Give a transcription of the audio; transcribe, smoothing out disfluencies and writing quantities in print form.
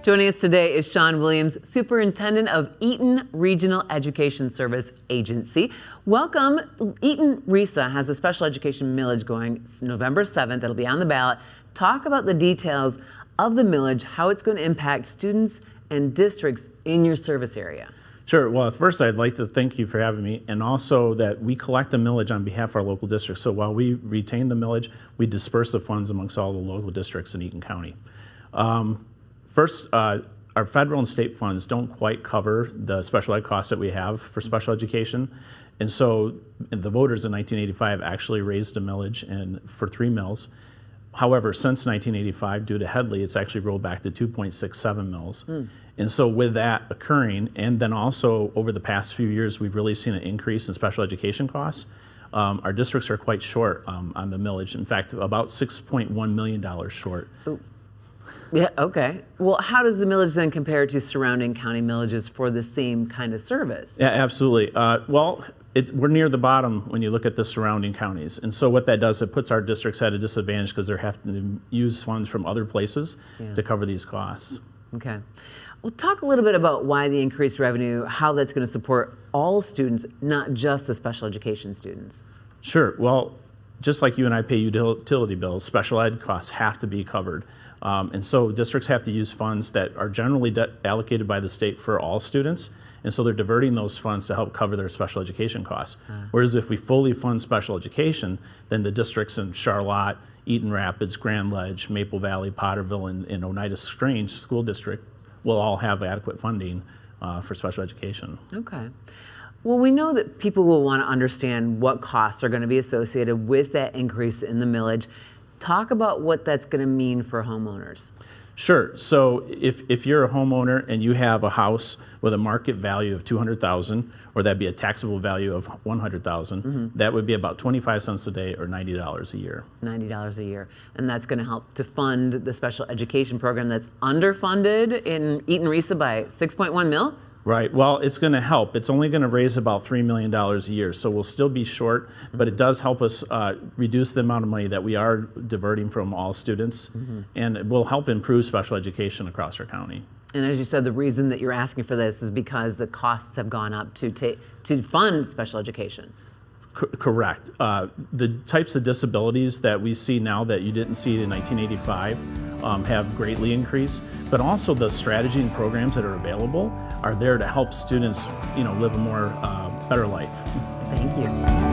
Joining us today is Sean Williams, Superintendent of Eaton Regional Education Service Agency. Welcome. Eaton RESA has a special education millage going November 7th. It'll be on the ballot. Talk about the details of the millage, how it's going to impact students and districts in your service area. Sure. Well, first I'd like to thank you for having me, and also that we collect the millage on behalf of our local districts. So while we retain the millage, we disperse the funds amongst all the local districts in Eaton County. First, our federal and state funds don't quite cover the special ed costs that we have for special education. And so the voters in 1985 actually raised the millage for 3 mills. However, since 1985, due to Headley, it's actually rolled back to 2.67 mills. And so with that occurring, and then also over the past few years, we've really seen an increase in special education costs. Our districts are quite short on the millage. In fact, about $6.1 million short. Ooh. Yeah, okay. Well, how does the millage then compare to surrounding county millages for the same kind of service? Yeah, absolutely. Well, we're near the bottom when you look at the surrounding counties. And so what that does, it puts our districts at a disadvantage because they're having to use funds from other places to cover these costs. Okay. Well, talk a little bit about why the increased revenue, how that's going to support all students, not just the special education students. Sure. Well, just like you and I pay utility bills, special ed costs have to be covered. And so districts have to use funds that are generally allocated by the state for all students. And so they're diverting those funds to help cover their special education costs. Whereas if we fully fund special education, then the districts in Charlotte, Eaton Rapids, Grand Ledge, Maple Valley, Potterville, and Oneida Grange School District will all have adequate funding for special education. Okay. Well, we know that people will want to understand what costs are going to be associated with that increase in the millage. Talk about what that's going to mean for homeowners. Sure. So if you're a homeowner and you have a house with a market value of $200,000, or that'd be a taxable value of $100,000, that would be about 25 cents a day or $90 a year. $90 a year. And that's going to help to fund the special education program that's underfunded in Eaton RESA by 6.1 mil? Right. Well, it's going to help. It's only going to raise about $3 million a year, so we'll still be short, but it does help us reduce the amount of money that we are diverting from all students, and it will help improve special education across our county. And as you said, the reason that you're asking for this is because the costs have gone up to fund special education. Correct. The types of disabilities that we see now that you didn't see in 1985 have greatly increased, but also the strategy and programs that are available are there to help students, live a more better life. Thank you.